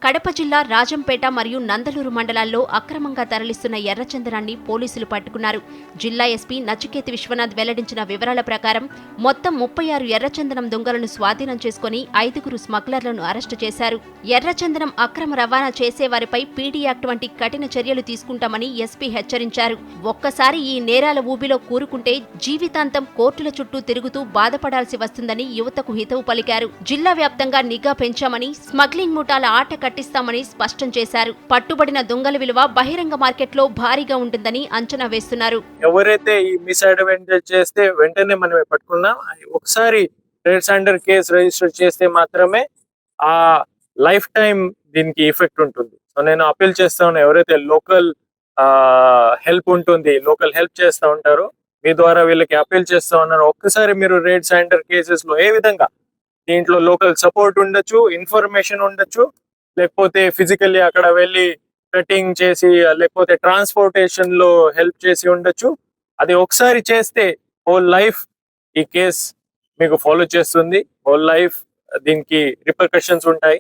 కడప జిల్లా రాజంపేట మరియు నందలూరు మండలాల్లో అక్రమంగా తరలిస్తున్న ఎర్రచందనాన్ని పోలీసులు పట్టుకున్నారు. జిల్లా ఎస్పీ నచికేత్ విశ్వనాథ్ వెల్లడించిన వివరాల ప్రకారం మొత్తం 36 ఎర్రచందనం దొంగలను స్వాధీనం చేసుకుని 5 స్మగ్లర్లను అరెస్టు చేశారు. ఎర్రచందనం అక్రమ రవాణా చేసేవారిపై పీడీ యాక్ట్ వంటి కఠిన చర్యలు తీసుకుంటామని ఎస్పీ హెచ్చరించారు. ఒక్కసారి ఈ నేరాల ఊబిలో కూరుకుంటే జీవితాంతం కోర్టుల చుట్టూ తిరుగుతూ బాధపడాల్సి వస్తుందని యువతకు హితవు పలికారు. జిల్లా వ్యాప్తంగా నిఘా పెంచామని, స్మగ్లింగ్ ముఠాల ఆట కట్టిస్తామని స్పష్టం చేశారు. పట్టుబడిన దొంగల విలువ బహిరంగ మార్కెట్లో భారీగా ఉంటుందని అంచనా వేస్తున్నారు. ఎవరైతే ఈ మిస్అడ్వెంచర్ చేస్తే వెంటనే మనం పట్టుకున్నాం. ఒకసారి రెడ్ హ్యాండర్ కేసు రిజిస్టర్ చేస్తే మాత్రమే ఆ లైఫ్ టైం దీనికి ఎఫెక్ట్ ఉంటుంది. సో నేను అపీల్ చేస్తా ఉన్నా, ఎవరైతే లోకల్ హెల్ప్ ఉంటుంది, లోకల్ హెల్ప్ చేస్తా ఉంటారో మీ ద్వారా వీళ్ళకి అపీల్ చేస్తా ఉన్నారు. ఒక్కసారి మీరు రెడ్ హ్యాండర్ కేసెస్ లో ఏ విధంగా దీంట్లో లోకల్ సపోర్ట్ ఉండొచ్చు, ఇన్ఫర్మేషన్ ఉండొచ్చు, లేకపోతే ఫిజికల్లీ అక్కడ వెళ్ళి కటింగ్ చేసి, లేకపోతే ట్రాన్స్పోర్టేషన్ లో హెల్ప్ చేసి ఉండొచ్చు. అది ఒకసారి చేస్తే హోల్ లైఫ్ ఈ కేస్ మీకు ఫాలో చేస్తుంది. హోల్ లైఫ్ దీనికి రిపర్కషన్స్ ఉంటాయి.